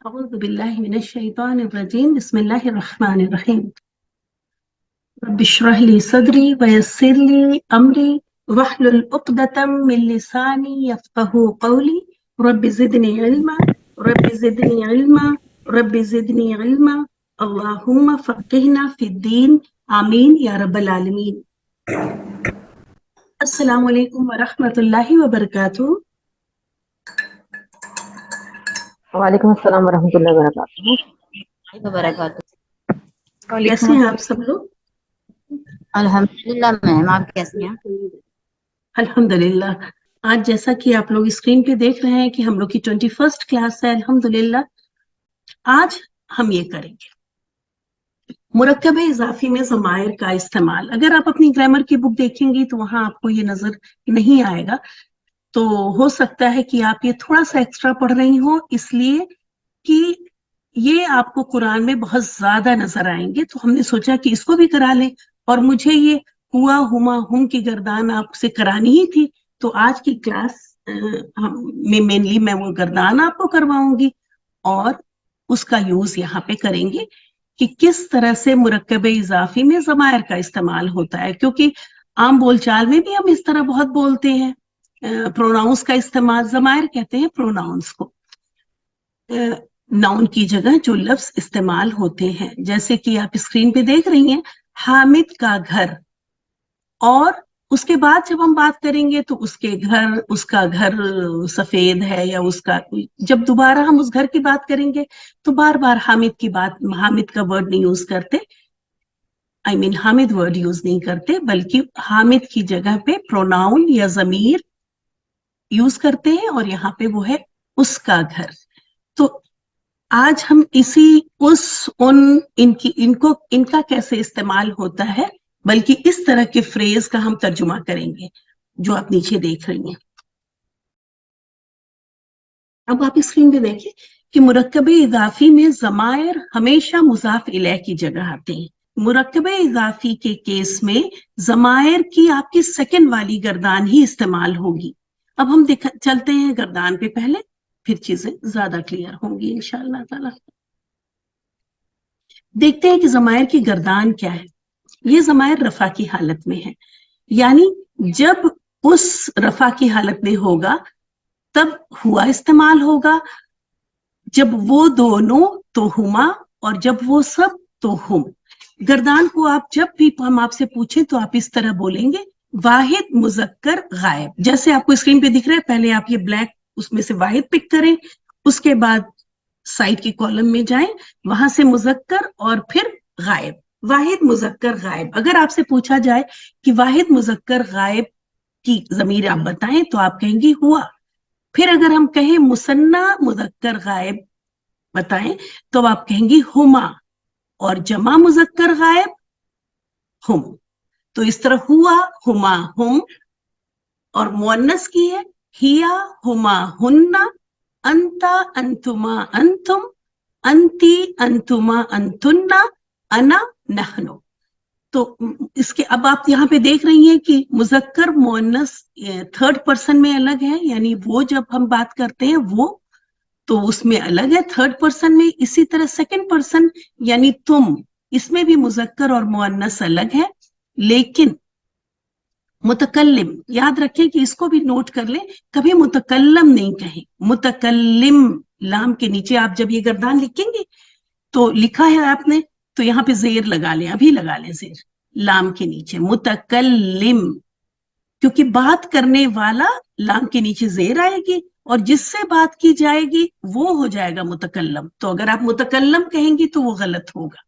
أعوذ بالله من الشيطان الرجيم بسم الله الرحمن الرحيم رب اشرح لي صدري ويسر لي أمري واحلل عقدة من لساني يفقهوا قولي رب زدني علما رب زدني علما رب زدني علما اللهم فقهنا في الدين آمين يا رب العالمين. السلام علیکم ورحمۃ اللہ وبرکاتہ. وعلیکم السلام ورحمۃ اللہ وبرکاتہ. کیسے ہیں آپ سب لوگ؟ الحمدللہ میم، آپ کیسی ہیں؟ الحمدللہ. آج جیسا کہ آپ لوگ اسکرین پہ دیکھ رہے ہیں کہ ہم لوگ کی 21st کلاس ہے. الحمدللہ آج ہم یہ کریں گے مرکب اضافی میں ضمائر کا استعمال. اگر آپ اپنی گرامر کی بک دیکھیں گی تو وہاں آپ کو یہ نظر نہیں آئے گا، تو ہو سکتا ہے کہ آپ یہ تھوڑا سا ایکسٹرا پڑھ رہی ہوں، اس لیے کہ یہ آپ کو قرآن میں بہت زیادہ نظر آئیں گے، تو ہم نے سوچا کہ اس کو بھی کرا لیں. اور مجھے یہ ہوا ہما ہم کی گردان آپ سے کرانی ہی تھی، تو آج کی کلاس میں مینلی میں وہ گردان آپ کو کرواؤں گی اور اس کا یوز یہاں پہ کریں گے کہ کس طرح سے مرکب اضافی میں ضمائر کا استعمال ہوتا ہے. کیونکہ عام بول چال میں بھی ہم اس طرح بہت بولتے ہیں، پروناؤنس کا استعمال، ضمائر کہتے ہیں پروناؤنس کو، ناؤن کی جگہ جو لفظ استعمال ہوتے ہیں. جیسے کہ آپ اسکرین پہ دیکھ رہی ہیں حامد کا گھر، اور اس کے بعد جب ہم بات کریں گے تو اس کا گھر سفید ہے یا اس کا، جب دوبارہ ہم اس گھر کی بات کریں گے تو بار بار حامد کا ورڈ نہیں یوز کرتے، حامد ورڈ یوز نہیں کرتے، بلکہ حامد کی جگہ پہ پروناؤن یا ضمیر یوز کرتے ہیں، اور یہاں پہ وہ ہے اس کا گھر. تو آج ہم ان کا کیسے استعمال ہوتا ہے، بلکہ اس طرح کے فریز کا ہم ترجمہ کریں گے جو آپ نیچے دیکھ رہی ہیں. اب آپ اسکرین پہ دیکھیں کہ مرکب اضافی میں ضمائر ہمیشہ مضاف الیہ کی جگہ آتے ہیں. مرکب اضافی کے کیس میں ضمائر کی آپ کی سیکنڈ والی گردان ہی استعمال ہوگی. اب ہم چلتے ہیں گردان پہ پہلے، پھر چیزیں زیادہ کلیئر ہوں گی انشاءاللہ تعالی. دیکھتے ہیں کہ ضمائر کی گردان کیا ہے. یہ ضمائر رفع کی حالت میں ہے، یعنی جب اس رفع کی حالت میں ہوگا تب ہوا استعمال ہوگا، جب وہ دونوں تو ہما، اور جب وہ سب تو ہم. گردان کو آپ جب بھی ہم آپ سے پوچھیں تو آپ اس طرح بولیں گے واحد مذکر غائب. جیسے آپ کو اسکرین پہ دکھ رہا ہے، پہلے آپ یہ بلیک اس میں سے واحد پک کریں، اس کے بعد سائڈ کی کالم میں جائیں، وہاں سے مذکر اور پھر غائب. واحد مذکر غائب. اگر آپ سے پوچھا جائے کہ واحد مذکر غائب کی ضمیر آپ بتائیں تو آپ کہیں گی ہوا. پھر اگر ہم کہیں مثنی مذکر غائب بتائیں تو آپ کہیں گی ہما، اور جمع مذکر غائب ہم. تو اس طرح ہوا ہما ہم، اور مؤنث کی ہے ہیا ہما ہننا، انتا انتما انتم، انتی انتما انتنا، انا نحنو. تو اس کے اب آپ یہاں پہ دیکھ رہی ہیں کہ مذکر مؤنث تھرڈ پرسن میں الگ ہے، یعنی وہ جب ہم بات کرتے ہیں وہ تو اس میں الگ ہے تھرڈ پرسن میں. اسی طرح سیکنڈ پرسن یعنی تم، اس میں بھی مذکر اور مؤنث الگ ہے. لیکن متکلم یاد رکھیں کہ اس کو بھی نوٹ کر لیں، کبھی متکلم نہیں کہیں. متکلم لام کے نیچے آپ جب یہ گردان لکھیں گے تو لکھا ہے آپ نے تو یہاں پہ زیر لگا لیں، ابھی لگا لیں زیر لام کے نیچے متکلم، کیونکہ بات کرنے والا لام کے نیچے زیر آئے گی اور جس سے بات کی جائے گی وہ ہو جائے گا متکلم. تو اگر آپ متکلم کہیں گی تو وہ غلط ہوگا.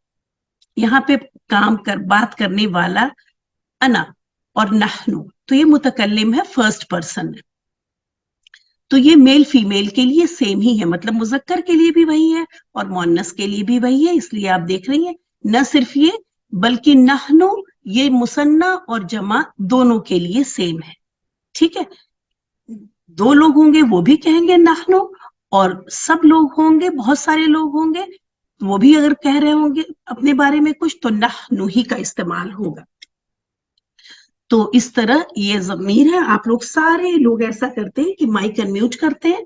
یہاں پہ بات کرنے والا انا اور نحنو، تو یہ متکلم ہے، فرسٹ پرسن ہے. تو یہ میل فیمیل کے لیے سیم ہی ہے، مطلب مذکر کے لیے بھی وہی ہے اور مؤنث کے لیے بھی وہی ہے. اس لیے آپ دیکھ رہی ہیں نہ صرف یہ بلکہ نحنو یہ مثنی اور جمع دونوں کے لیے سیم ہے. ٹھیک ہے، دو لوگ ہوں گے وہ بھی کہیں گے نحنو، اور سب لوگ ہوں گے، بہت سارے لوگ ہوں گے وہ بھی اگر کہہ رہے ہوں گے اپنے بارے میں کچھ تو نحنو ہی کا استعمال ہوگا. تو اس طرح یہ ضمیر ہے. آپ لوگ سارے لوگ ایسا کرتے ہیں کہ مائک انمیوٹ کرتے ہیں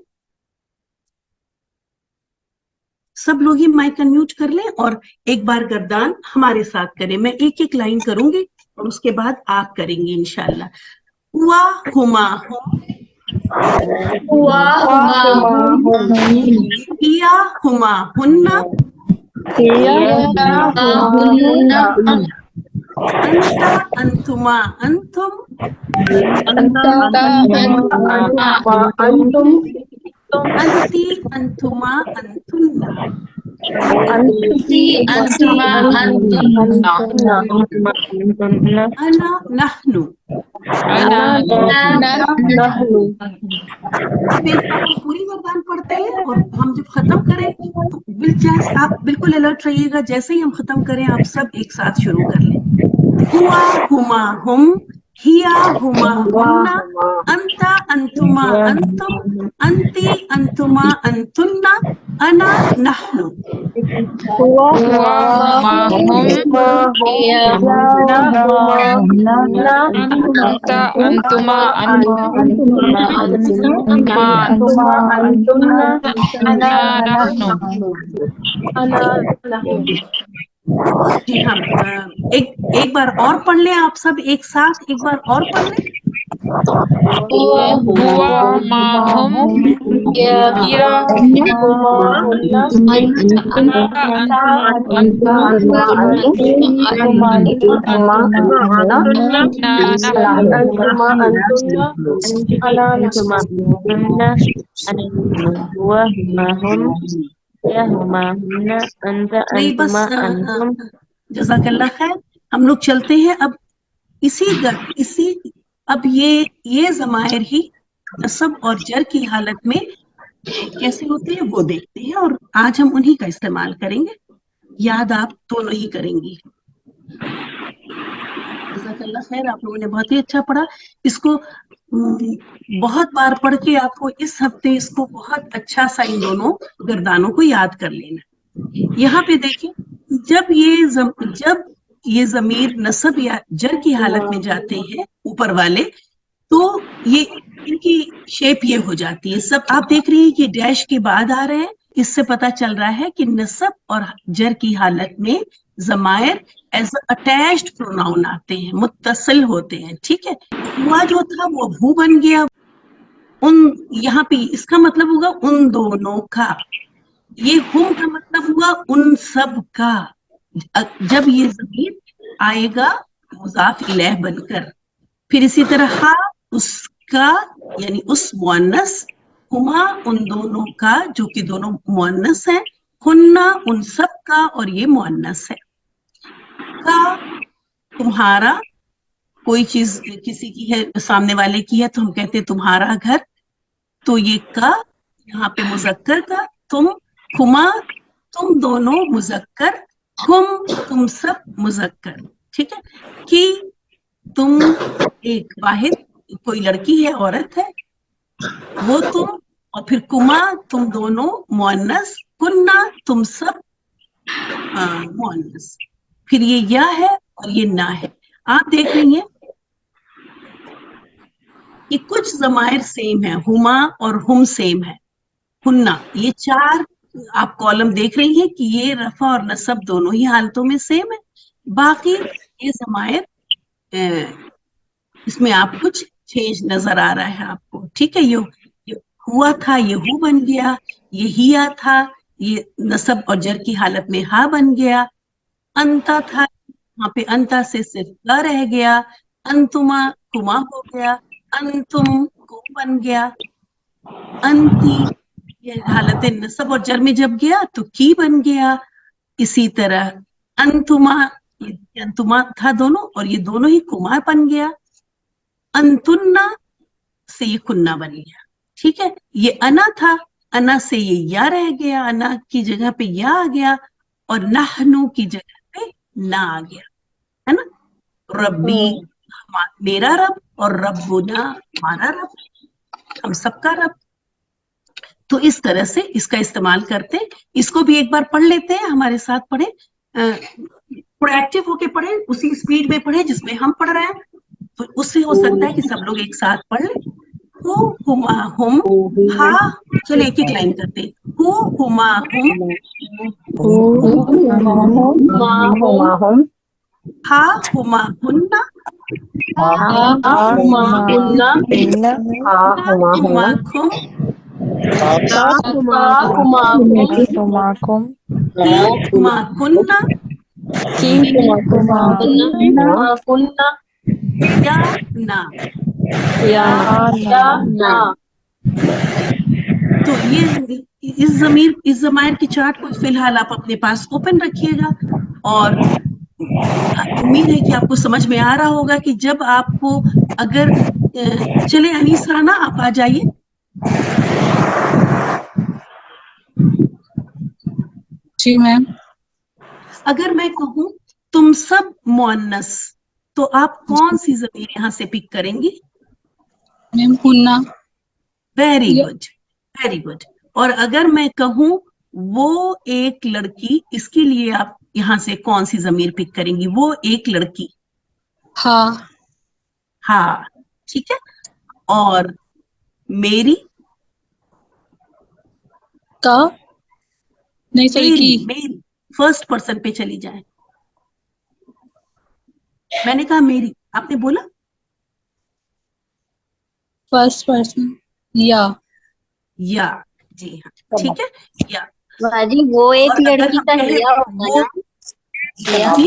सब लोग ही माइक अनम्यूट कर लें और एक बार गर्दान हमारे साथ करें. मैं एक एक लाइन करूंगी और उसके बाद आप करेंगे इंशाल्लाह. हुआ हुमा हुम, हिया हुमा हुन्ना, अंता अंतुमा अंतुम, अंती अंतुमा अंतुन्ना, अना नहनु. अब एक बार हम पूरी गर्दान पढ़ते हैं और हम जब खत्म करें तो दिलचस्प आप बिल्कुल अलर्ट रहिएगा. जैसे ही हम खत्म करें आप सब एक साथ शुरू कर लें. हुआ हुमा हुम, हिया हुमा हुन्ना, अंता अंतुमा अंतुम, अंती अंतुमा अंतुन्ना, अना नहनु. जी हाँ, एक बार और पढ़ लें आप सब एक साथ. एक बार और पढ़ लें. नहीं बस जज़ाकल्लाह खैर. हम लोग चलते हैं अब इसी अब ये ज़माइर ही नस्ब और जर की हालत में कैसे होते हैं वो देखते हैं और आज हम उन्हीं का इस्तेमाल करेंगे. याद आप दोनों ही करेंगी. जज़ाकल्लाह खैर, आप लोगों ने बहुत ही अच्छा पढ़ा. इसको बहुत बार पढ़ के आपको इस हफ्ते इसको बहुत अच्छा सा इन दोनों गर्दानों को याद कर लेना. यहाँ पे देखिए, जब ये ज़मीर नस्ब या जर की हालत में जाते हैं ऊपर वाले, तो ये इनकी शेप ये हो जाती है. सब आप देख रही हैं कि डैश के बाद आ रहे हैं. इससे पता चल रहा है कि नस्ब और जर की हालत में ज़माइर एज अटैच्ड प्रोनाउन आते हैं, मुत्तसिल होते हैं. ठीक है, हुआ जो था वो हु बन गया. यहाँ पे इसका मतलब होगा उन दोनों का. ये हुम का मतलब हुआ उन सब का. जब ये ज़मीर आएगा मुज़ाफ इलैह बनकर. फिर इसी तरह हा उसका यानी उस मुअन्नस, हुमा उन दोनों का जो कि दोनों मुअन्नस हैं, हुन्ना उन सब का और ये मुअन्नस है. का तुम्हारा, कोई चीज किसी की है, सामने वाले की है तो हम कहते हैं तुम्हारा घर. तो ये का यहाँ पे मुज़क्कर का. तुम, हुमा तुम दोनों मुज़क्कर, हुम तुम सब मुज़क्कर. ठीक है, कि तुम एक वाहिद कोई लड़की है, औरत है, वो तुम. और फिर कुमा तुम दोनों मुअन्नस, कुन्ना तुम सब मुअन्नस. फिर ये या है और ये ना है. आप देख रही हैं कि कुछ ज़माइर सेम है, हुमा और हुम सेम है, हुन्ना. ये चार आप कॉलम देख रही हैं कि ये रफा और नसब दोनों ही हालतों में सेम है. बाकी ये ज़माइर इसमें आप कुछ चेंज नजर आ रहा है आपको. ठीक है, ये हुआ था ये हु बन गया, ये हिया था ये नसब और जर की हालत में हा बन गया. अंता था, यहाँ पे अंता से सिर्फ का रह गया. अंतुमा कुमा हो गया, अंतुम को बन गया. अंती ये हालत नसब और जर में जब गया तो की बन गया. इसी तरह अंतुमा, ये अंतुमा था दोनों और ये दोनों ही कुमा बन गया. अंतुन्ना से ये कुन्ना बन गया. ठीक है, ये अना था, अना से ये या रह गया, अना की जगह पे या आ गया और नहनु की जगह पे ना आ गया, है ना. रब्बी मेरा रब और रब्बुना हमारा रब, हम सबका रब. तो इस तरह से इसका इस्तेमाल करते हैं. इसको भी एक बार पढ़ लेते हैं, हमारे साथ पढ़े, थोड़ा एक्टिव होके पढ़े, उसी स्पीड में पढ़े जिसमें हम पढ़ रहे हैं. तो उससे हो सकता है कि सब लोग एक साथ पढ़ लें. हु हुमा हुम, हा, चलो एक एक लाइन करते हैं, हु हुमा हुम, माहुम हा हुमा हुन्ना, हुमा हुन्ना हुमाकुम, Kumakum, की हुमाकुन्ना, कुन्ना या ना। Yana, तो ये इस ज़मायर की चार्ट को फिलहाल आप अपने पास ओपन रखिएगा, और उम्मीद है कि आपको समझ में आ रहा होगा कि जब आपको अगर चले अनीस राना आप आ जाइए। जी मैम। अगर मैं कहूं तुम सब मुअन्नस, तो आप कौन सी ज़मीर यहाँ से पिक करेंगी? मैम हुन्ना। वेरी या- गुड, वेरी गुड। और अगर मैं कहूं वो एक लड़की, इसके लिए आप यहाँ से कौन सी ज़मीर पिक करेंगी? वो एक लड़की, हाँ। हाँ, ठीक है। और मेरी, का नहीं सॉरी मेरी की। मेरी फर्स्ट पर्सन पे चली जाए। मैंने कहा मेरी, आपने बोला फर्स्ट पर्सन या। या, जी हाँ, ठीक है, या। बाजी वो एक और अगर लड़की हम का कहें हिया होगा वो, ना। जी,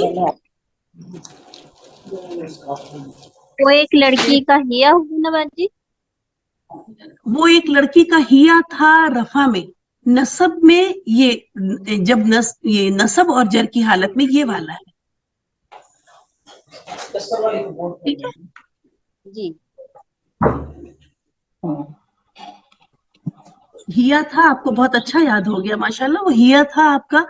वो एक लड़की का हिया होगा ना बाजी। वो एक लड़की का हिया था रफा में, नसब में ये, जब ये नसब और जर की हालत में ये वाला है, ठीक है। जी। हिया था, आपको बहुत अच्छा याद हो गया माशाल्लाह। वो हिया था आपका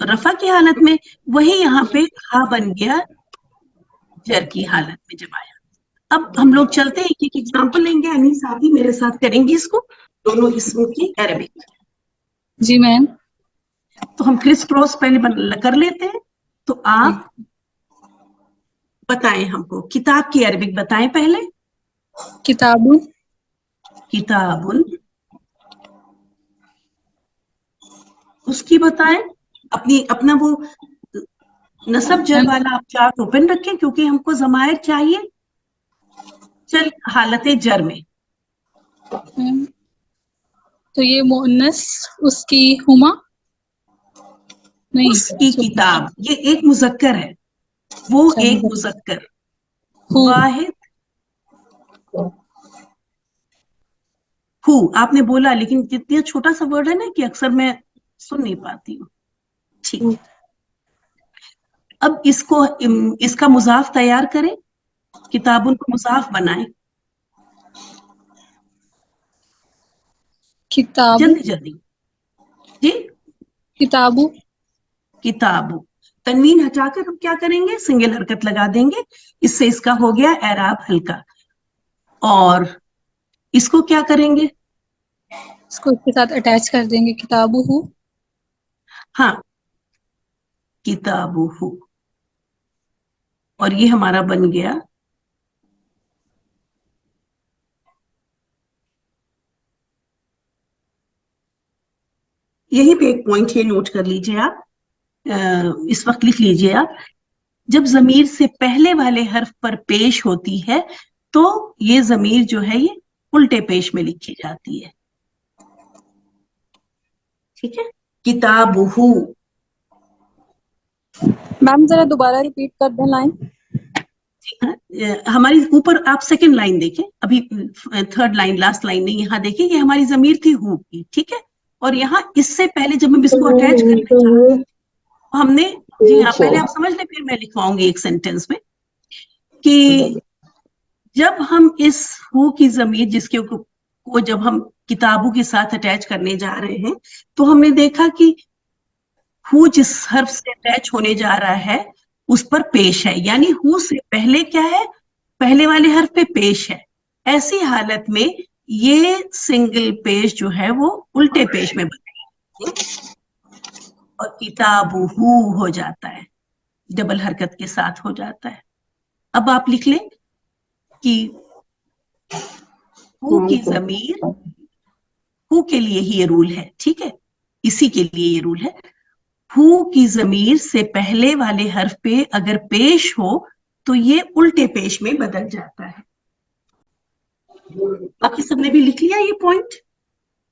रफा की हालत में, वही यहाँ पे हा बन गया जर की हालत में जब आया। अब हम लोग चलते हैं, एक एग्जांपल लेंगे, अनीस आप ही मेरे साथ करेंगे इसको, दोनों इसमों की अरबिक। जी मैम। तो हम क्रिस क्रॉस पहले कर लेते हैं। तो आप बताएं हमको, किताब की अरबिक बताएं पहले। किताबु। किताबुन, उसकी बताएं। अपना वो नसब जर वाला आप चार्ट ओपन रखें, क्योंकि हमको जमायर चाहिए चल हालत जर में। मैम तो ये मुअन्नस, उसकी हुमा नहीं। उसकी किताब, ये एक मुजक्कर है, वो एक मुजक्कर, हु। वाहिद हु आपने बोला, लेकिन कितना छोटा सा वर्ड है ना कि अक्सर मैं सुन नहीं पाती हूँ। ठीक, अब इसका मुजाफ तैयार करें, किताबुन को मुजाफ बनाएं, किताबु। जल्दी जल्दी जी। किताबु। किताबु, तनवीन हटाकर हम क्या करेंगे, सिंगल हरकत लगा देंगे, इससे इसका हो गया एराब हल्का। और इसको क्या करेंगे, इसको इसके साथ अटैच कर देंगे, किताबु हु। हाँ, किताबुहु, और ये हमारा बन गया यहीं पे एक पॉइंट ये नोट कर लीजिए आप, इस वक्त लिख लीजिए आप, जब जमीर से पहले वाले हर्फ पर पेश होती है तो ये जमीर जो है ये उल्टे पेश में लिखी जाती है, ठीक है। किताबुहु, मैम जरा दोबारा रिपीट कर दें लाइन। हमारी ऊपर आप सेकंड लाइन देखें, अभी थर्ड लाइन, लास्ट लाइन नहीं, यहाँ देखिए, ये हमारी जमीर थी हु की, ठीक है। और यहाँ इससे पहले जब हम इसको अटैच करना चाहते हैं, हमने, जी हाँ, पहले आप समझ लें, फिर मैं लिखवाऊंगी एक सेंटेंस में कि जब हम इस हु की जमीर जिसके को जब हम किताबों के साथ अटैच करने जा रहे हैं, तो हमने देखा कि हु जिस हर्फ से अटैच होने जा रहा है उस पर पेश है, यानी हु से पहले क्या है, पहले वाले हर्फ पे पेश है। ऐसी हालत में ये सिंगल पेश जो है वो उल्टे पेश में बनेगी और किताबुहु हो जाता है, डबल हरकत के साथ हो जाता है। अब आप लिख लें कि हु की जमीर, हु के लिए ही ये रूल है, ठीक है, इसी के लिए ये रूल है। हु की जमीर से पहले वाले हर्फ पे अगर पेश हो तो ये उल्टे पेश में बदल जाता है। बाकी सबने भी लिख लिया ये पॉइंट?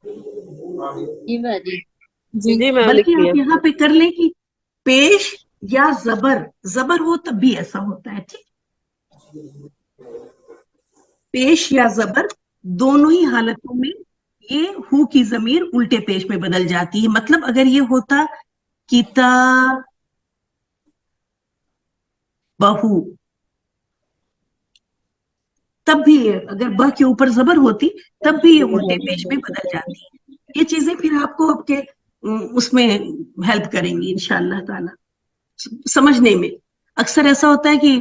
जी बाजी। जी मैम, लिख बल्कि लिया। आप यहाँ पे कर लें कि पेश या जबर हो तब भी ऐसा होता है, ठीक। पेश या जबर दोनों ही हालतों में ये हु की जमीर उल्टे पेश में बदल जाती है। मतलब अगर ये होता किताब बहू, तब भी ये, अगर ब के ऊपर जबर होती तब भी ये उल्टे पेश में बदल जाती है। ये चीजें फिर आपको आपके उसमें हेल्प करेंगी इंशाअल्लाह ताला समझने में। अक्सर ऐसा होता है कि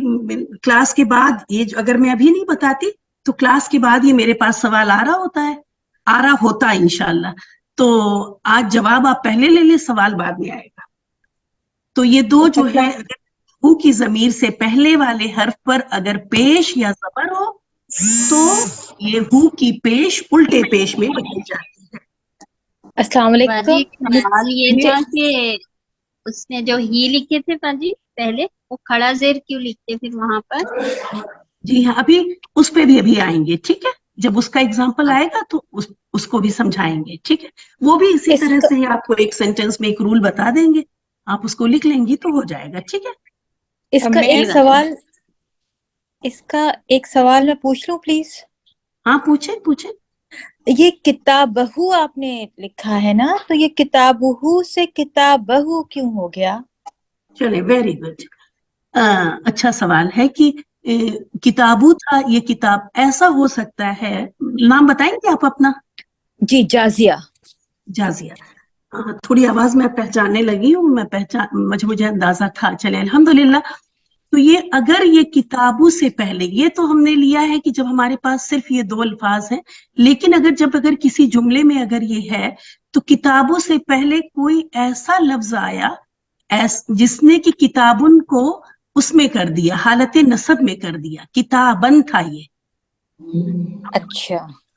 क्लास के बाद ये अगर मैं अभी नहीं बताती तो क्लास के बाद ये मेरे पास सवाल आ रहा होता है इंशाअल्लाह। तो आज जवाब आप पहले ले ले, सवाल बाद में आएगा। तो ये दो जो है, अगर हु की जमीर से पहले वाले हर्फ पर अगर पेश या जबर हो तो ये हु की पेश उल्टे पेश में बदल जाती है। अस्सलाम बाजी वालेकुम। सवाल ये ये था कि उसने जो ही लिखे थे बाजी पहले, वो खड़ा जेर क्यों लिखते फिर वहां पर? जी हाँ, अभी उस पे भी अभी आएंगे, ठीक है। जब उसका एग्जाम्पल आएगा तो उसको भी समझाएंगे, ठीक है। वो भी इसी तरह इसका से ही आपको एक सेंटेंस में एक रूल बता देंगे, आप उसको लिख लेंगी तो हो जाएगा, ठीक है। इसका जी एक बाजी। सवाल इसका एक सवाल मैं पूछ लूं प्लीज? हाँ पूछे पूछे। ये किताबहू आपने लिखा है ना, तो ये किताबहू से किताबहू क्यों हो गया? चले, वेरी गुड। अच्छा सवाल है कि किताबू था, ये किताब ऐसा हो सकता है। नाम बताएंगे आप अपना? जी, जाजिया। जाजिया। थोड़ी आवाज में पहचानने लगी हूँ, मैं पहचान, मुझे अंदाजा था। चले अल्हम्दुलिल्लाह। तो ये अगर ये किताबों से पहले, ये तो हमने लिया है कि जब हमारे पास सिर्फ ये दो अल्फाज हैं, लेकिन अगर किसी जुमले में अगर ये है तो किताबों से पहले कोई ऐसा लफ्ज आया जिसने कि किताबुन को उसमें कर दिया, हालत नसब में कर दिया, किताबन था ये। अच्छा।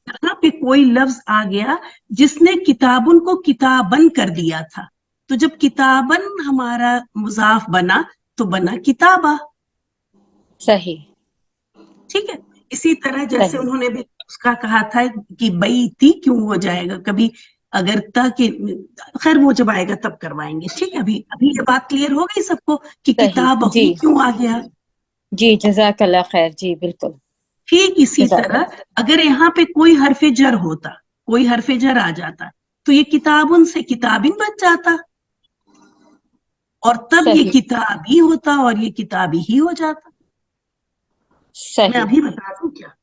यहाँ पे कोई लफ्ज आ गया जिसने किताबुन को किताबन कर दिया था, तो जब किताबन हमारा मुजाफ बना तो बना किताबा। सही। ठीक है। इसी तरह जैसे सही। उन्होंने भी उसका कहा था कि बैती क्यों हो जाएगा कभी, अगर ता कि, खैर वो जब आएगा तब करवाएंगे, ठीक है। अभी अभी ये बात क्लियर हो गई सबको कि सही। किताब जी। ही क्यों आ गया। जी, जज़ाकल्लाह खैर। जी बिल्कुल। ठीक इसी तरह अगर यहाँ पे कोई हरफे जर होता, कोई हरफे जर आ जाता तो ये किताबुन से किताबिन बन जाता, और तब ये सही। किताबी होता और ये किताबी ही हो जाता। मैं सही। अभी बता दूं क्या?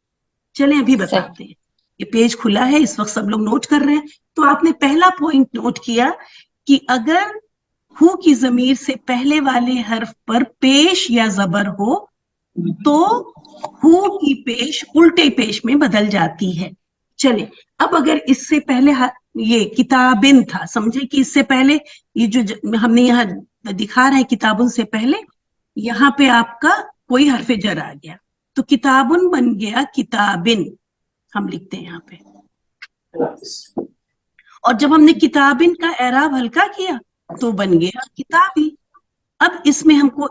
चलें अभी सही। बताते हैं। ये पेज खुला है, इस वक्त सब लोग नोट कर रहे हैं। तो आपने पहला पॉइंट नोट किया कि अगर हु की जमीर से पहले वाले हर्फ पर पेश या जबर हो तो हु की पेश उल्टे पेश में बदल जाती है। चले, अब अगर इससे पहले ये किताबिन था, समझे कि इससे पहले ये जो हमने यहाँ दिखा रहे हैं किताबुन से पहले, यहाँ पे आपका कोई हरफे जर आ गया तो किताबुन बन गया किताबिन, हम लिखते हैं यहाँ पे। और जब हमने किताबिन का एराब हल्का किया तो बन गया किताबी। अब इसमें हमको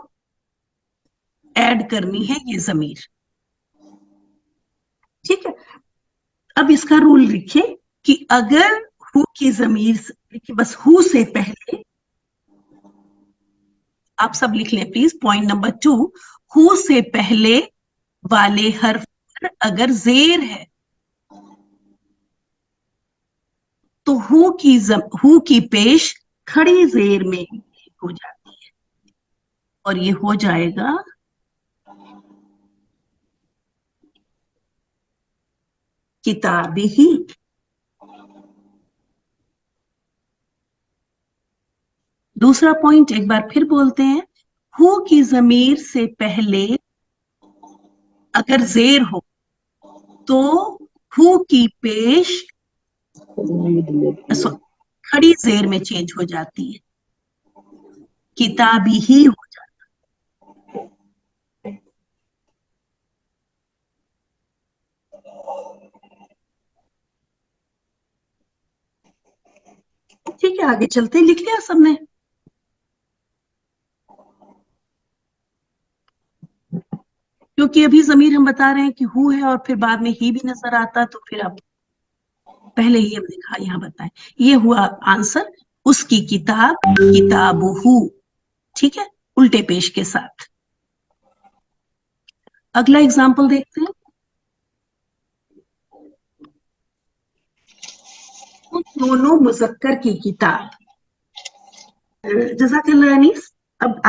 ऐड करनी है ये जमीर, ठीक है। अब इसका रूल लिखे कि अगर हु की जमीर, देखिए बस हु से पहले, आप सब लिख लें प्लीज, पॉइंट नंबर 2, हु से पहले वाले हर्फ पर अगर जेर है तो हु की पेश खड़ी जेर में हो जाती है और ये हो जाएगा किताबी ही। दूसरा पॉइंट एक बार फिर बोलते हैं, हु की जमीर से पहले अगर जेर हो तो हु की पेश खड़ी जेर में चेंज हो जाती है, किताबी ही हो जाती ठीक है, आगे चलते हैं। लिख लिया सबने? क्योंकि अभी जमीर हम बता रहे हैं कि हु है और फिर बाद में ही भी नजर आता, तो फिर अब पहले ही हमने कहा यहाँ बताएं। ये हुआ आंसर, उसकी किताब, किताबुहु, ठीक है, उल्टे पेश के साथ। अगला एग्जाम्पल देखते हैं। उन दोनों मुजक्कर की किताब। जज़ाकल्लाह अनीस। अब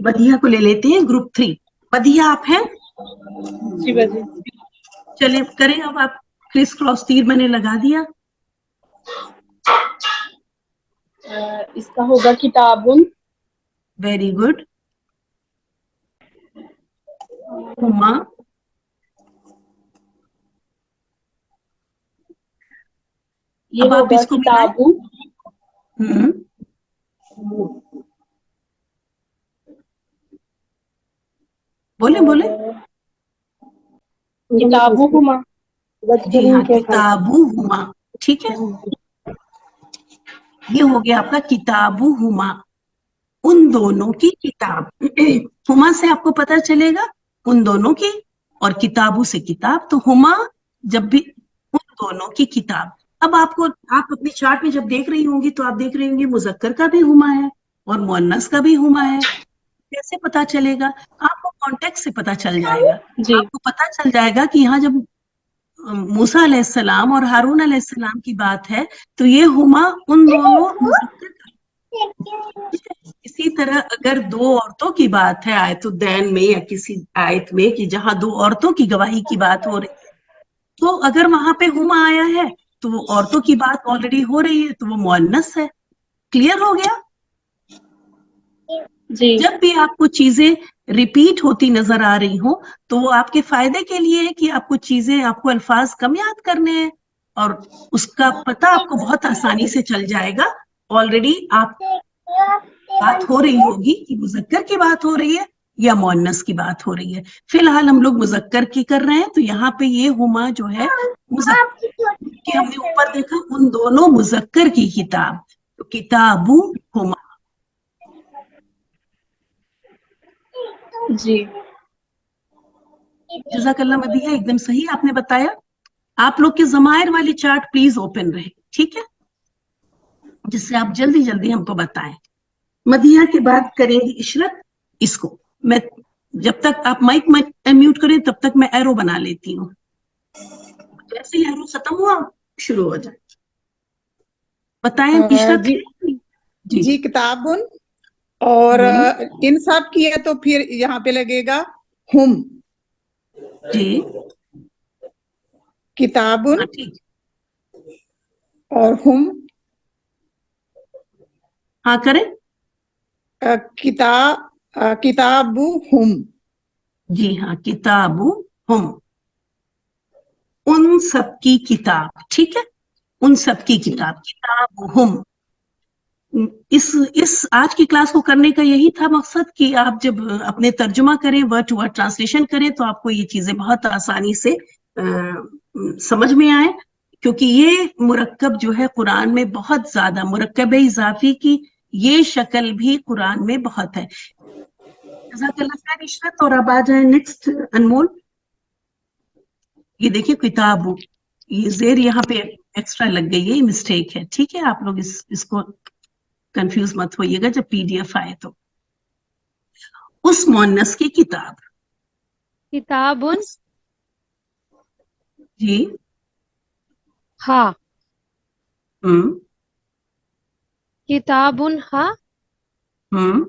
बदिया को ले लेते हैं, ग्रुप 3। बदिया आप हैं? जी बाजी। चलिए करें अब आप। क्रिस क्रॉस तीर मैंने लगा दिया। इसका होगा किताबुन। Very good. हुमा। ये अब आप होगा इसको मिलाएं। किताबुन। बोले बोले। किताबुहुमा। जी हाँ, किताबुहुमा, ठीक है। ये हो गया आपका किताबुहुमा, उन दोनों की किताब। हुमा से आपको पता चलेगा उन दोनों की, और किताबू से किताब, तो हुमा जब भी उन दोनों की किताब। अब आपको, आप अपने चार्ट में जब देख रही होंगी तो आप देख रही होंगी मुजक्कर का भी हुमा है और मुअन्नस का भी हुमा है। कैसे पता चलेगा? आपको कॉन्टेक्स्ट से पता चल जाएगा। जी। आपको पता चल जाएगा कि यहाँ जब मूसा अलैहिस्सलाम और हारून अलैहिस्सलाम की बात है तो ये हुमा उन दोनों मुजक्कर का। इसी तरह अगर दो औरतों की बात है आयतुद्दैन में या किसी आयत में कि जहां दो औरतों की गवाही की बात हो रही है, तो अगर वहां पे हुमा आया है तो वो औरतों की बात ऑलरेडी हो रही है, तो वो मुअन्नस है। क्लियर हो गया? जी। जब भी आपको चीजें रिपीट होती नजर आ रही हो तो वो आपके फायदे के लिए है कि आपको चीजें, आपको अल्फाज कम याद करने हैं और उसका पता आपको बहुत आसानी से चल जाएगा। ऑलरेडी आप बात हो रही होगी कि मुजक्कर की बात हो रही है या मुअन्नस की बात हो रही है। फिलहाल हम लोग मुजक्कर की कर रहे हैं, तो यहाँ पे ये हुमा जो है मुजक्कर की, हमने ऊपर देखा उन दोनों मुजक्कर की किताब, तो किताबु हुमा। जी। जज़ाकल्लाह मदीहा, एकदम सही आपने बताया। आप लोग के ज़मायर वाली चार्ट प्लीज ओपन रहे, ठीक है, जिससे आप जल्दी जल्दी हमको बताएं। मदीहा के बाद करेंगी इशरत। इसको मैं, जब तक आप माइक म्यूट करें तब तक मैं एरो बना लेती हूँ। जैसे ही एरो खत्म हुआ शुरू हो जाए। बताएं इशरत। जी जी, किताबुन। और इन सब की है तो फिर यहाँ पे लगेगा हुम। जी किताबुन ठीक। और हुम। हाँ करें। किताबु हुम। जी हाँ, किताबु हुम, उन सब की किताब, ठीक है, उन सब की किताब, किताब हुम। इस आज की क्लास को करने का यही था मकसद कि आप जब अपने तर्जुमा करें, वर्ड टू वर्ड ट्रांसलेशन करें, तो आपको ये चीजें बहुत आसानी से समझ में आए। क्योंकि ये मुरक्कब जो है कुरान में बहुत ज्यादा, मुरक्कब इजाफी की ये शक्ल भी कुरान में बहुत है। जज़ाकल्लाह इशरत। और अब आ जाए नेक्स्ट अनमोल। ये देखिए किताब, ये जेर यहाँ पे एक्स्ट्रा लग गई है, मिस्टेक है, ठीक है। आप लोग इसको कंफ्यूज मत होइएगा जब पीडीएफ आए तो। उस मुअन्नस की किताब। किताबुन। जी हाँ। हम्म किताबुन हाँ। हम्म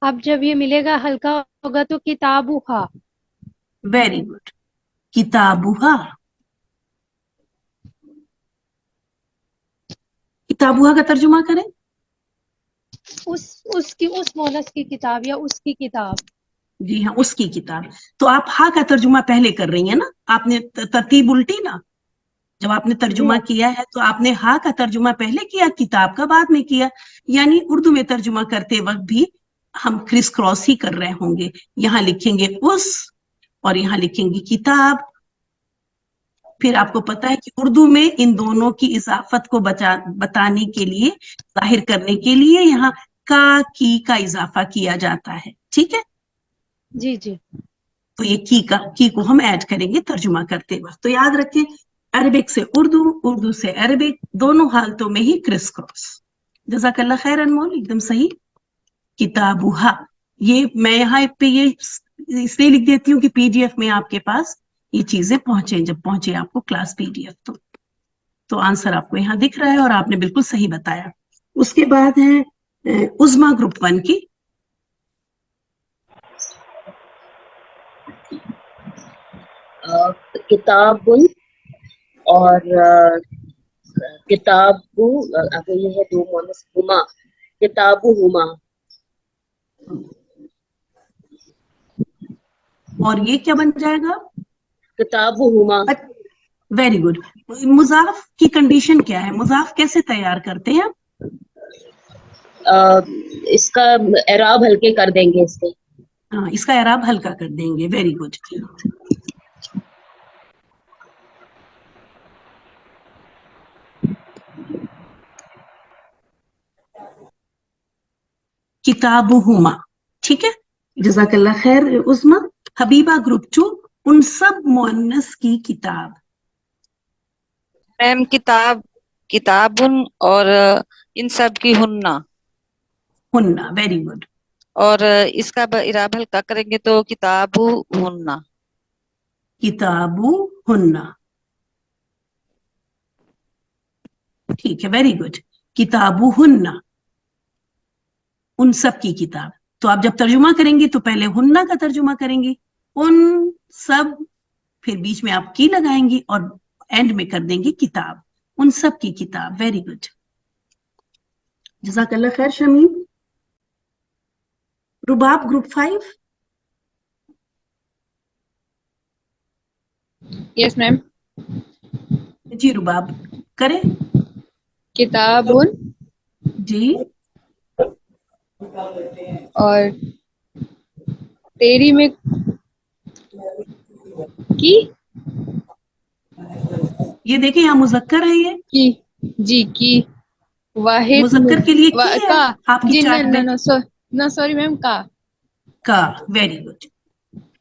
अब जब ये मिलेगा हल्का होगा तो किताबु हाँ। Very good. किताबुहा। किताबुहा का तर्जुमा करें। उस मोनस की किताब या उसकी किताब। जी हाँ, उसकी किताब। तो आप हा का तर्जुमा पहले कर रही हैं ना, आपने तरतीब उल्टी ना। जब आपने तर्जुमा किया है तो आपने हा का तर्जुमा पहले किया, किताब का बाद में किया। यानी उर्दू में तर्जुमा करते वक्त भी हम क्रिस क्रॉस ही कर रहे होंगे। यहाँ लिखेंगे उस और यहाँ लिखेंगे किताब, پھر آپ کو پتا ہے کہ اردو میں ان دونوں کی اضافت کو بتانے کے لیے، ظاہر کرنے کے لیے یہاں کا کی کا اضافہ کیا جاتا ہے. ٹھیک ہے، جی جی تو یہ کی کو ہم ایڈ کریں گے ترجمہ کرتے وقت. تو یاد رکھیں، عربک سے اردو، اردو سے عربک، دونوں حالتوں میں ہی کرس کراس. جزاک اللہ خیر انمول، ایک دم صحیح. کتابھا، یہ میں یہاں پہ یہ اس لیے لکھ دیتی ہوں کہ پی ڈی ایف میں آپ کے پاس یہ چیزیں پہنچیں. جب پہنچے آپ کو کلاس پی ڈی ایف تو آنسر آپ کو یہاں دکھ رہا ہے اور آپ نے بالکل صحیح بتایا. اس کے بعد ہے عظما گروپ 1 کی. کتاب اور کتاب، اگر یہ ہے دو مونس، ہما، کتاب ہما. اور یہ کیا بن جائے گا؟ کتاب ہما. Very good. مضاف کی کنڈیشن کیا ہے؟ مضاف کیسے تیار کرتے ہیں آپ؟ اس کا اعراب ہلکے کر دیں گے اس کے. ہاں، اس کا اعراب ہلکا کر دیں گے. Very good. کتابہما. ٹھیک ہے، جزاک اللہ خیر عظما. حبیبہ گروپ 2، ان سب مؤنث کی کتاب. میم کتابن اور ان سب کی ہننا. ہننا، ویری گڈ. اور اس کا اعراب ہلکا کریں گے تو کتاب ہننا. کتابو ہننا. ٹھیک ہے، ویری گڈ. کتابو ہننا، ان سب کی کتاب. تو آپ جب ترجمہ کریں گی تو پہلے ہننا کا ترجمہ کریں گی، ان سب، پھر بیچ میں آپ کی لگائیں گی اور اینڈ میں کر دیں گی کتاب، ان سب کی کتاب. ویری گڈ، جزاک اللہ خیر شمیم. رباب گروپ 5. یس میم. جی رباب کریں. کتاب جی، اور تیری میں کی یہ دیکھیں یہاں مذکر ہے، یہ کی جی کی واحد مذکر کے لیے کی ہے کا آپ کی جی چارٹ میں. نو سوری میم کا، ویری گڈ.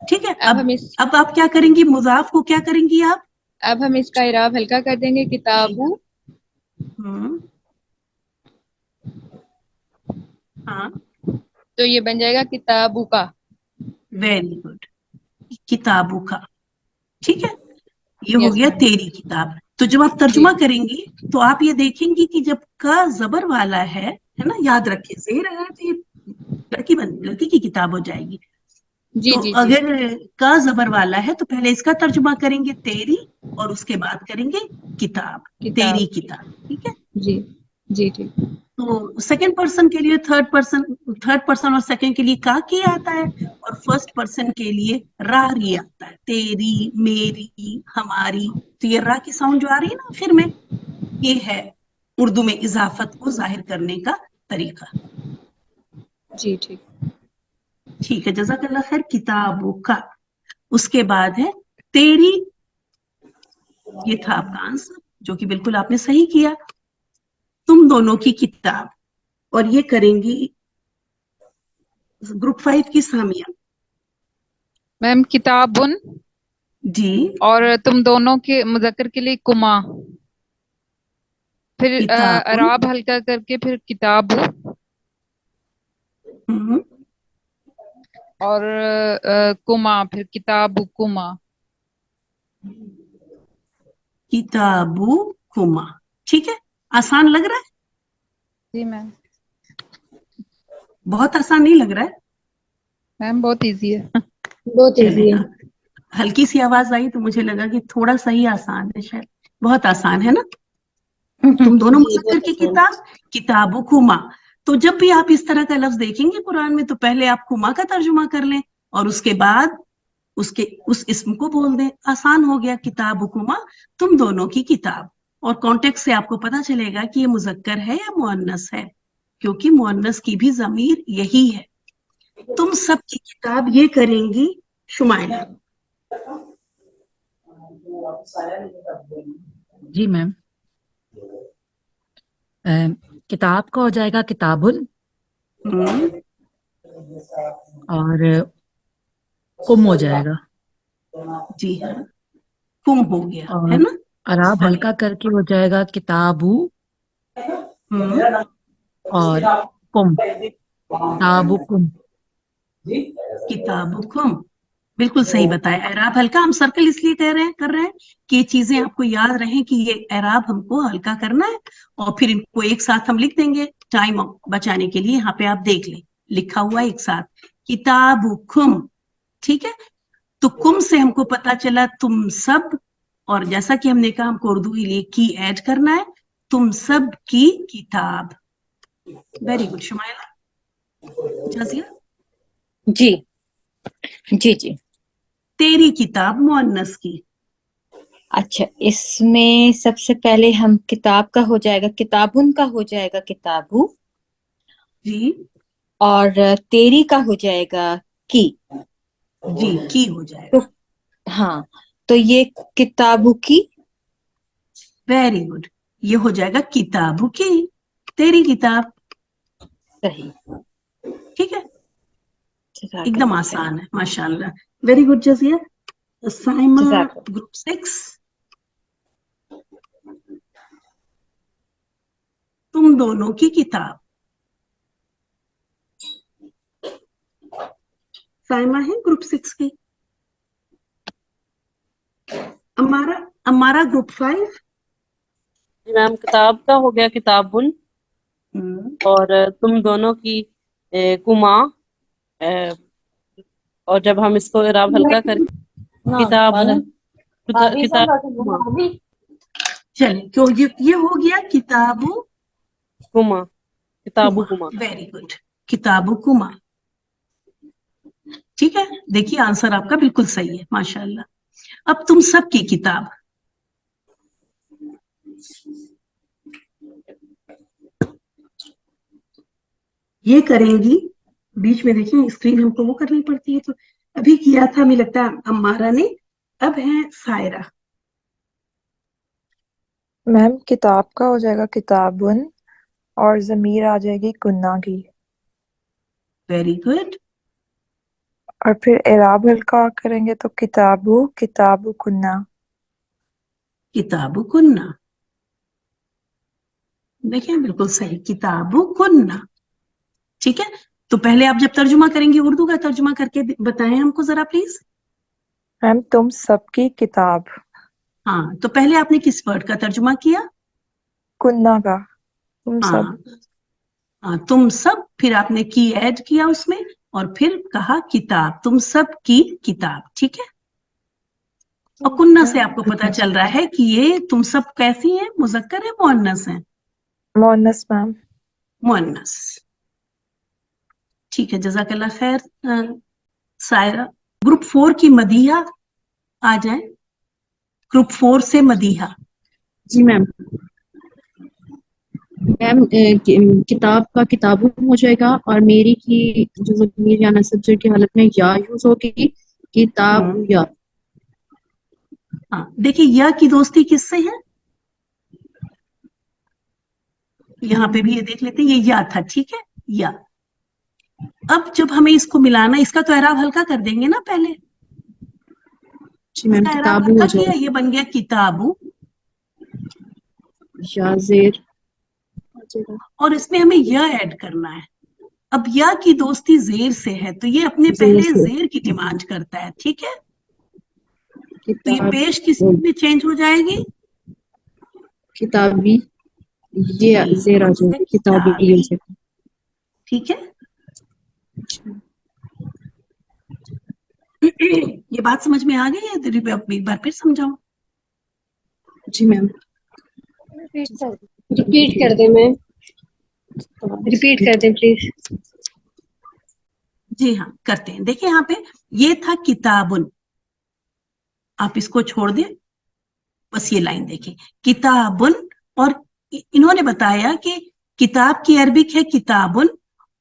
ٹھیک ہے، اب ہم اس اب آپ کیا کریں گی؟ مضاف کو کیا کریں گی آپ؟ اب ہم اس کا اعراب ہلکا کر دیں گے. کتابو. ہاں، تو یہ بن جائے گا کتابو کا. ویری گڈ، کتابوں کا. ٹھیک ہے، یہ ہو یس گیا میم. تیری کتاب. تو جب آپ جی ترجمہ کریں گی تو آپ یہ دیکھیں گی کہ جب کا زبر والا ہے نا، یاد رکھیں صحیح رہا تو یہ لڑکی کی کتاب ہو جائے گی. جی تو جی جی اگر کا زبر والا ہے تو پہلے اس کا ترجمہ کریں گے تیری، اور اس کے بعد کریں گے کتاب، تیری کتاب. کتاب. ٹھیک ہے، جی جی ٹھیک. تو سیکنڈ پرسن کے لیے تھرڈ پرسن اور سیکنڈ کے لیے کا کیا آتا ہے، اور فرسٹ پرسن کے لیے ری آتا ہے. تیری، میری، ہماری. تو یہ را کی ساؤنڈ جو آ رہی ہے نا آخر میں، یہ ہے اردو میں اضافت کو ظاہر کرنے کا طریقہ. جی ٹھیک. ٹھیک ہے، جزاک اللہ خیر. کتابوں کا. اس کے بعد ہے تیری. یہ تھا آپ کا آنسر، جو کہ بالکل آپ نے صحیح کیا. تم دونوں کی کتاب. اور یہ کریں گی گروپ 5 کی سامیہ. میم کتابن جی، اور تم دونوں کے مذکر کے لیے کما، پھر کتاب. اعراب ہلکا کر کے پھر کتاب، اور کما پھر کتاب کما. کتابو کما. ٹھیک ہے، آسان لگ رہا ہے؟ جی میم. بہت آسان نہیں لگ رہا ہے؟ میم بہت ایزی ہے. بہت چلیں، ایزی ہے. ہلکی سی آواز آئی تو مجھے لگا کہ تھوڑا سا ہی آسان ہے، شاید بہت آسان ہے نا. تم دونوں جی مذکر بہت کی آسان. کتاب، کتابو کما. تو جب بھی آپ اس طرح کا لفظ دیکھیں گے قرآن میں تو پہلے آپ کما کا ترجمہ کر لیں اور اس کے بعد اس اسم کو بول دیں. آسان ہو گیا. کتاب کما، تم دونوں کی کتاب. اور کانٹیکٹ سے آپ کو پتا چلے گا کہ یہ مذکر ہے یا مؤنث ہے، کیونکہ مؤنث کی بھی ضمیر یہی ہے. تم سب کی کتاب یہ کریں گی شمائلہ. जी मैम, किताब का हो जाएगा किताबुन, और कुम हो जाएगा। जी हाँ, कुम हो गया है और ना। अराब हल्का करके हो जाएगा किताबु, और कुम, किताबुकुम। किताबुकुम, बिल्कुल सही बताया। एराब हल्का हम सर्कल इसलिए कर रहे हैं कि ये चीजें आपको याद रहें कि ये एराब हमको हल्का करना है, और फिर इनको एक साथ हम लिख देंगे टाइम बचाने के लिए। यहाँ पे आप देख लें, लिखा हुआ एक साथ किताबुकुम, ठीक है। तो कुम से हमको पता चला तुम सब, और जैसा कि हमने कहा हमको उर्दू के लिए की ऐड करना है, तुम सब की किताब। Very good Shumaila. जाजिया, जी जी जी। तेरी किताब मुअन्नस की। अच्छा, इसमें सबसे पहले हम किताब का हो जाएगा किताबुन का हो जाएगा किताबु, जी और तेरी का हो जाएगा की। जी, की हो जाएगा। तो हाँ, तो ये किताबु की। वेरी गुड, ये हो जाएगा किताबु की, तेरी किताब। सही, ठीक है, एकदम जज़ाकल्लाह आसान है माशाल्लाह। Very good जजिया। साइमा, जज़ाकल्लाह। ग्रुप 6, तुम दोनों की किताब। साइमा है ग्रुप 6 की। अमारा ग्रुप 5। मैम किताब का हो गया किताबुन, और तुम दोनों की कुमा, और जब हम इसको इराब हल्का करके किताबु किताब कुमा, चलिए, तो ये हो गया किताबु कुमा, किताबु कुमा। कुमा। वेरी गुड, किताबु कुमा। ठीक है, देखिए आंसर आपका बिल्कुल सही है माशाल्लाह। अब तुम सब की किताब। ये करेंगी, बीच में देखिए स्क्रीन हमको वो करनी पड़ती है, तो अभी किया था हमें लगता है अम्मारा ने। अब है सायरा। मैम किताब का हो जाएगा किताबुन, और जमीर आ जाएगी कुन्ना की। Very good. और फिर एराब हल्का करेंगे तो किताबु किताबु कुन्ना। किताबु कुन्ना, देखिए बिल्कुल सही, किताबु कुन्ना। ठीक है, तो पहले आप जब तर्जुमा करेंगे उर्दू का तर्जुमा करके बताएं हमको जरा प्लीज। मैम तुम सबकी किताब। हाँ, तो पहले आपने किस वर्ड का तर्जुमा किया? कुन्ना का, तुम सब। हाँ हाँ, तुम सब, फिर आपने की ऐड किया उसमें, और फिर कहा किताब, तुम सब की किताब। ठीक है, और कुन्ना से आपको पता चल रहा है कि ये तुम सब कैसी हैं, मुजक्कर है मुअन्नस है? मुअन्नस मैम। मुअन्नस। ठीक है, जज़ाकल्लाह खैर। सायरा, ग्रुप 4 की मदीहा आ जाए। ग्रुप 4 से मदीहा। जी मैम। मैम किताब का किताबुन हो जाएगा, और मेरी की जो ज़मीर या नस्ब की हालत में या यूज होगी, किताब या। हाँ, देखिए या की दोस्ती किससे है? यहाँ पे भी ये देख लेते हैं, ये या था। ठीक है, या। अब जब हमें इसको मिलाना, इसका तो एराब हल्का कर देंगे ना पहले। जी मैम, इसका एराब किताबु हल्का हो किया, जाएगा। ये बन गया किताबु। या जेर, और इसमें हमें यह ऐड करना है। अब या की दोस्ती जेर से है, तो ये अपने जेर पहले से। जेर की डिमांड करता है। ठीक है, तो ये किताब पेश किस में चेंज हो जाएगी? किताबी, ये जी, जेर आ जाएगी, किताबी किताबी। हो जाएगा। ठीक है, ये बात समझ में आ गई है? एक बार फिर समझाऊं? जी मैम। रिपीट कर दे मैम, रिपीट कर दे प्लीज। जी हाँ, करते हैं। देखिए यहाँ पे ये था किताबुन, आप इसको छोड़ दें, बस ये लाइन देखें, किताबुन। और इन्होंने बताया कि किताब की अरबिक है किताबुन,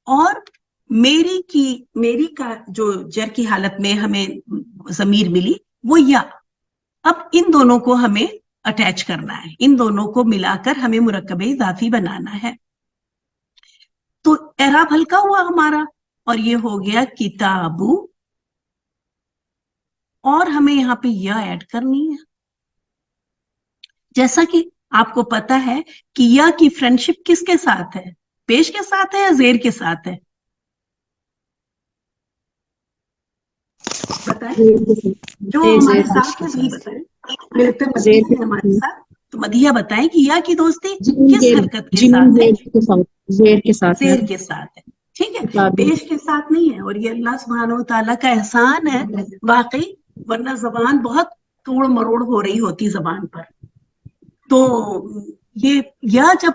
और मेरी का जो जर की हालत में हमें जमीर मिली वो या। अब इन दोनों को हमें अटैच करना है, इन दोनों को मिलाकर हमें मुरक्कब इजाफी बनाना है। तो एराब हल्का हुआ हमारा, और ये हो गया किताबु, और हमें यहाँ पे या ऐड करनी है। जैसा कि आपको पता है कि या की फ्रेंडशिप किसके साथ है, पेश के साथ है या जेर के साथ है? बताएं, जो हमारे साथ है वही बताएं। मुझे लगता है मदीहा है हमारे साथ, तो मदीहा बताएं कि या की दोस्ती किस हरकत के साथ है? जेर के साथ है। जेर के साथ है, ठीक है, पेश के साथ नहीं है। और ये अल्लाह सुब्हानहू व तआला का एहसान है वाकई, वरना जबान बहुत तोड़ मरोड़ हो रही होती जबान पर। तो ये या जब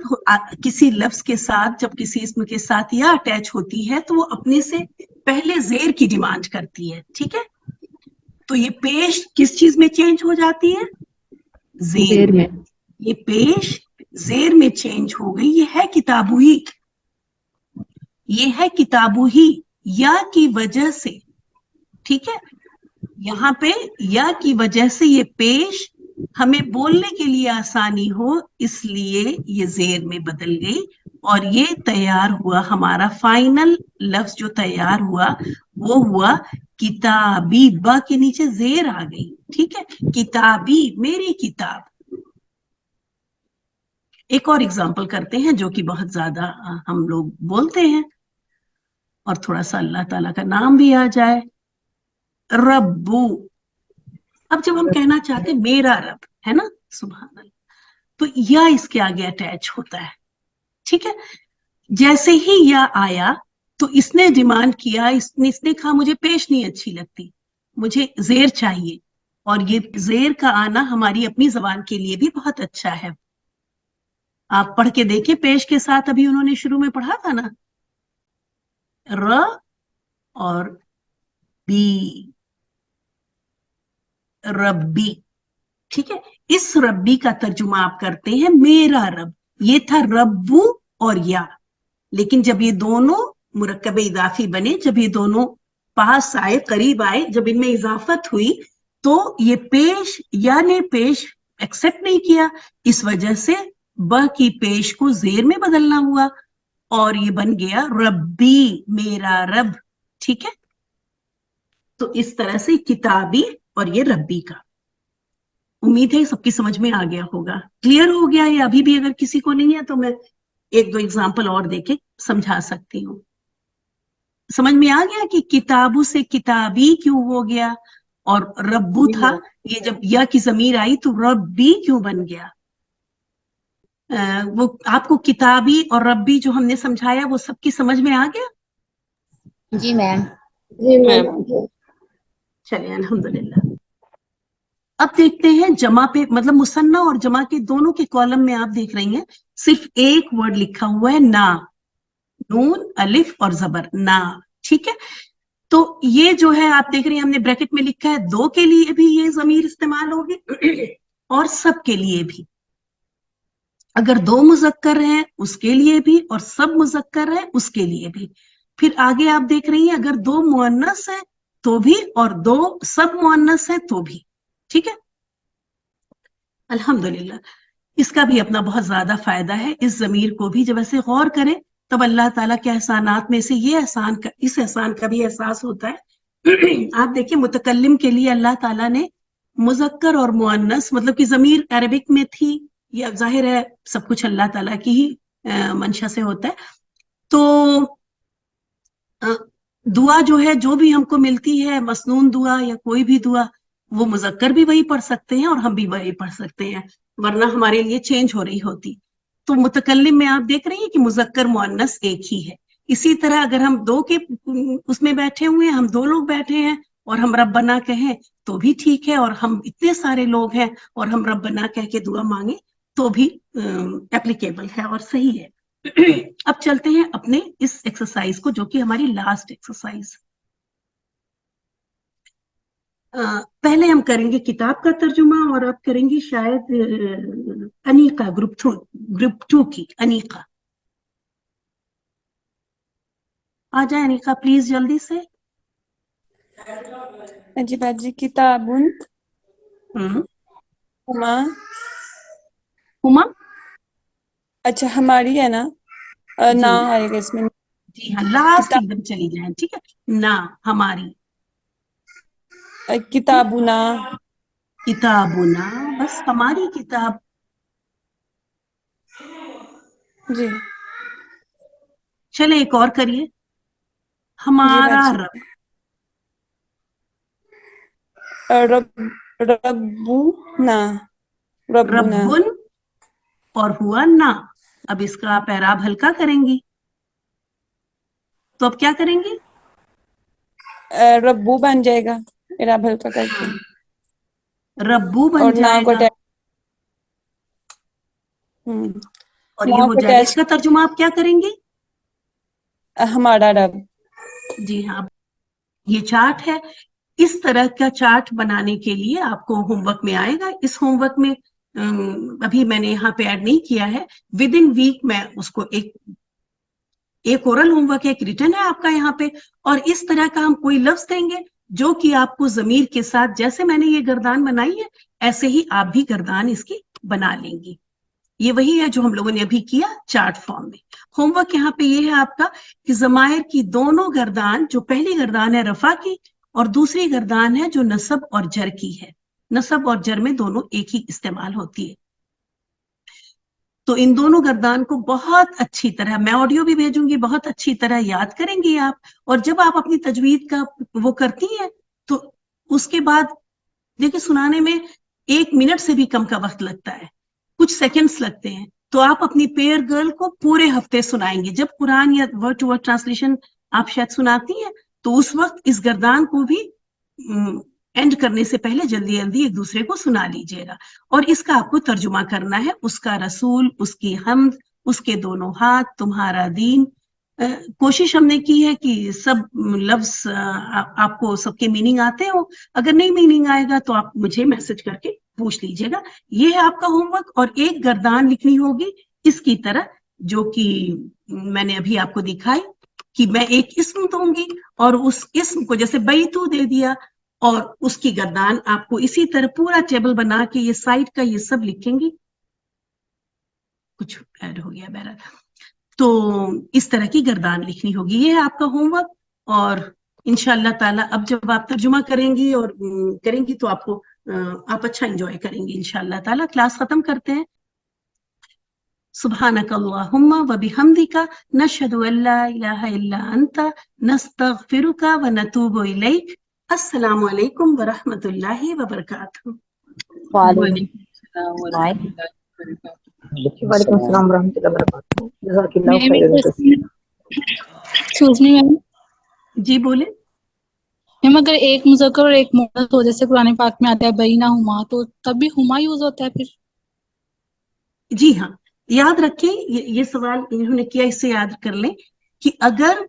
किसी लफ्ज के साथ, जब किसी इसम के साथ या अटैच होती है तो वो अपने से पहले जेर की डिमांड करती है, ठीक है। तो ये पेश किस चीज में चेंज हो जाती है? जेर में। ये पेश जेर में चेंज हो गई। ये है किताबु ही, ये है किताबु ही, या की वजह से, ठीक है। यहाँ पे या की वजह से ये पेश हमें बोलने के लिए आसानी हो, इसलिए ये जेर में बदल गई, और ये तैयार हुआ हमारा फाइनल लफ्ज जो तैयार हुआ वो हुआ किताबी। बा के नीचे जेर आ गई, ठीक है, किताबी, मेरी किताब। एक और एग्जांपल करते हैं जो कि बहुत ज्यादा हम लोग बोलते हैं, और थोड़ा सा अल्लाह ताला का नाम भी आ जाए, रब्बू। अब जब हम कहना चाहते हैं मेरा रब, है ना, सुभान अल्लाह, तो या इसके आगे अटैच होता है, ठीक है। जैसे ही या आया तो इसने डिमांड किया, इसने कहा मुझे पेश नहीं अच्छी लगती, मुझे जेर चाहिए। और ये जेर का आना हमारी अपनी जबान के लिए भी बहुत अच्छा है। आप पढ़ के देखें, पेश के साथ अभी उन्होंने शुरू में पढ़ा था ना, र और बी, रब्बी, ठीक है। इस रब्बी का तर्जुमा आप करते हैं मेरा रब। ये था रब्बू और या, लेकिन जब ये दोनों मुरक्कब इजाफी बने, जब ये दोनों पास आए, करीब आए, जब इनमें इजाफत हुई, तो ये पेश या ने पेश एक्सेप्ट नहीं किया, इस वजह से ब की पेश को जेर में बदलना हुआ, और ये बन गया रब्बी, मेरा रब, ठीक है। तो इस तरह से किताबी और ये रब्बी का, उम्मीद है सबकी समझ में आ गया होगा, क्लियर हो गया। या अभी भी अगर किसी को नहीं है तो मैं एक दो एग्जाम्पल और देके समझा सकती हूँ। समझ में आ गया कि किताबू से किताबी क्यों हो गया, और रब्बू था, ये जब या की जमीर आई तो रब्बी क्यों बन गया। वो आपको किताबी और रब्बी जो हमने समझाया वो सबकी समझ में आ गया? जी मैम। जी मैम। चलिए अल्हम्दुलिल्लाह। अब देखते हैं जमा पे, मतलब मुसन्ना और जमा के दोनों के कॉलम में आप देख रही हैं सिर्फ एक वर्ड लिखा हुआ है ना, नून अलिफ और जबर, ना, ठीक है। तो ये जो है आप देख रही हैं हमने ब्रैकेट में लिखा है, दो के लिए भी ये जमीर इस्तेमाल होगी और सब के लिए भी। अगर दो मुजक्कर हैं उसके लिए भी, और सब मुजक्कर है उसके लिए भी। फिर आगे आप देख रही हैं अगर दो मुअन्नस है तो भी, और दो सब मुअन्नस है तो भी, ठीक है। अल्हम्दुलिल्लाह, इसका भी अपना बहुत ज्यादा फायदा है। इस जमीर को भी जब ऐसे गौर करें तब अल्लाह ताला के एहसानात में से ये एहसान का, इस एहसान का भी एहसास होता है। आप देखिए मुतकल्लिम के लिए अल्लाह ताला ने मुजक्कर और मुअन्नस, मतलब कि जमीर अरबिक में थी, या जाहिर है सब कुछ अल्लाह ताला की ही मंशा से होता है। तो दुआ जो है, जो भी हमको मिलती है, मसनून दुआ या कोई भी दुआ, वो मुजक्कर भी वही पढ़ सकते हैं और हम भी वही पढ़ सकते हैं, वरना हमारे लिए चेंज हो रही होती। तो मुतकल्लिम में आप देख रही हैं कि मुजक्कर मुअन्नस एक ही है। इसी तरह अगर हम दो के उसमें बैठे हुए हैं, हम दो लोग बैठे हैं और हम रब्बना कहें तो भी ठीक है, और हम इतने सारे लोग हैं और हम रब्बना कह के दुआ मांगे तो भी एप्लीकेबल है और सही है। अब चलते हैं अपने इस एक्सरसाइज को, जो कि हमारी लास्ट एक्सरसाइज। पहले हम करेंगे किताब का तर्जुमा, और अब करेंगे शायद अनीका, ग्रुप टू की अनीका। आ जाए अनीका प्लीज जल्दी से। जी बाजी, किताबुन हुमा, हुमा, अच्छा हमारी है ना, जी ना आएगा इसमें। जी हाँ, लास्ट किताब, एकदम चली जाए, ठीक है। ना हमारी, किताबुना, किताबुना, बस हमारी किताब। जी चले एक और करिए, जी हमारा बाजी, रब, रब, रब्बुना, रब्बुना, रब्बुन और हुआ ना। अब इसका आप एराब हल्का करेंगी, तो अब क्या करेंगी? रब्बू बन जाएगा इराब हल्का करके, हाँ, रब्बू बन और ना को जाएगा, और ये ना हो को जाएगा। अटैच, इसका तर्जुमा आप क्या करेंगे? हमारा रब। जी हाँ, ये चार्ट है। इस तरह का चार्ट बनाने के लिए आपको होमवर्क में आएगा। इस होमवर्क में अभी मैंने यहाँ पे ऐड नहीं किया है, विद इन वीक मैं उसको एक ओरल होमवर्क है, एक रिटर्न है आपका यहाँ पे। और इस तरह का हम कोई लफ्ज देंगे जो कि आपको जमीर के साथ, जैसे मैंने ये गर्दान बनाई है ऐसे ही आप भी गर्दान इसकी बना लेंगी। ये वही है जो हम लोगों ने अभी किया चार्ट फॉर्म में। होमवर्क यहाँ पे ये है आपका कि ज़माइर की दोनों गर्दान, जो पहली गर्दान है रफा की और दूसरी गर्दान है जो नसब और जर की है। नसब और जर में दोनों एक ही इस्तेमाल होती है। तो इन दोनों गर्दान को बहुत अच्छी तरह, मैं ऑडियो भी भेजूंगी, बहुत अच्छी तरह याद करेंगी आप। और जब आप अपनी तजवीद का वो करती हैं तो उसके बाद देखिए, सुनाने में 1 मिनट से भी कम का वक्त लगता है, कुछ सेकंड्स लगते हैं। तो आप अपनी पेयर गर्ल को पूरे हफ्ते सुनाएंगे। जब कुरान या वर्ड टू वर्ड ट्रांसलेशन आप शायद सुनाती हैं तो उस वक्त इस गर्दान को भी एंड करने से पहले जल्दी जल्दी एक दूसरे को सुना लीजिएगा। और इसका आपको तर्जुमा करना है, उसका रसूल, उसकी हम्द, उसके दोनों हाथ, तुम्हारा दीन। कोशिश हमने की है कि सब लफ्ज आपको सबके मीनिंग आते हो। अगर नहीं मीनिंग आएगा तो आप मुझे मैसेज करके पूछ लीजिएगा। ये है आपका होमवर्क। और एक गर्दान लिखनी होगी इसकी तरह, जो कि मैंने अभी आपको दिखाई, कि मैं एक इस्म दूंगी और उस इस्म को जैसे बैतू दे दिया, और उसकी गर्दान आपको इसी तरह पूरा टेबल बना के ये साइड का ये सब लिखेंगी। कुछ ऐड हो गया बहरहाल। तो इस तरह की गर्दान लिखनी होगी। ये है आपका होमवर्क। और इंशाअल्लाह ताला अब जब आप तर्जुमा करेंगी और करेंगी तो आपको आप अच्छा एंजॉय करेंगी इंशाअल्लाह ताला। क्लास खत्म करते हैं। सुब्हानक अल्लाहुम्मा व बिहम्दिका नशहदु अल्ला इलाहा इल्ला अंता नस्तगफिरुका व नतूबु इलैक। अस्सलामु अलैकुम व रहमतुल्लाहि व बरकातहू। वालेकुम अस्सलाम रहमतुल्लाहि व बरकातहू। जज़ाकिल्लाहु मैं भी खैरन क्वेश्चन, जज़ीला। एक्सक्यूज मी मैम, जी बोले। मैम अगर एक मुज़क्कर और एक मुअन्नस हो, जैसे कुरान पाक में आता है बैना हुमा, तो तब भी हुमा यूज होता है फिर? जी हाँ, याद रखें, ये सवाल इन्होंने किया, इससे याद कर लें कि अगर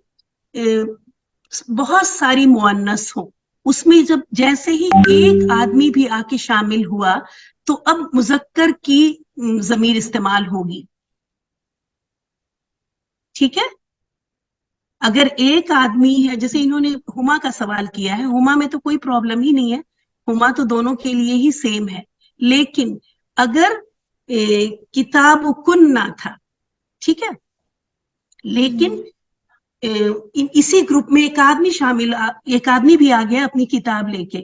बहुत सारी मुअन्नस हो, उसमें जब जैसे ही एक आदमी भी आके शामिल हुआ तो अब मुज़क्कर की ज़मीर इस्तेमाल होगी। ठीक है, अगर एक आदमी है, जैसे इन्होंने हुमा का सवाल किया है, हुमा में तो कोई प्रॉब्लम ही नहीं है, हुमा तो दोनों के लिए ही सेम है। लेकिन अगर किताब कुन्ना था, ठीक है, लेकिन इसी ग्रुप में एक आदमी भी आ गया अपनी किताब लेके,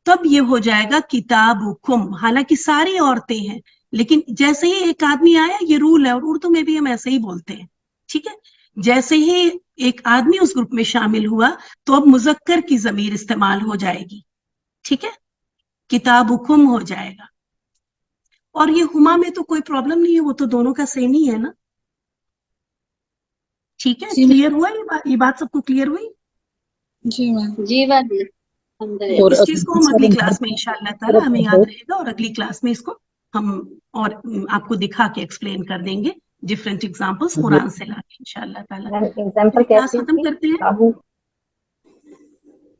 तब ये हो जाएगा किताबुकुम। हालांकि सारी औरतें हैं, लेकिन जैसे ही एक आदमी आया, ये रूल है और उर्दू में भी हम ऐसे ही बोलते हैं। ठीक है, जैसे ही एक आदमी उस ग्रुप में शामिल हुआ तो अब मुज़क्कर की ज़मीर इस्तेमाल हो जाएगी। ठीक है, किताबुकुम हो जाएगा। और ये हुमा में तो कोई प्रॉब्लम नहीं है, वो तो दोनों का सेम ही है ना। ठीक है, क्लियर हुआ ये बात सबको क्लियर हुई? जी मैम। जी बाजी। तो इस चीज को हम अगली क्लास में इंशाअल्लाह ताला हमें याद रहेगा, और अगली क्लास में इसको हम और आपको दिखा के एक्सप्लेन कर देंगे, डिफरेंट एग्जांपल्स कुरान से लाके इंशाअल्लाह ताला। एग्जांपल क्लास कैसे खत्म करते हैं,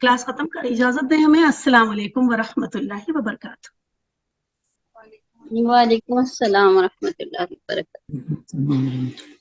क्लास खत्म कर इजाजत दें हमें। अस्सलाम वालेकुम व रहमतुल्लाहि व बरकातहू। वालेकुम अस्सलाम व रहमतुल्लाहि व बरकातहू।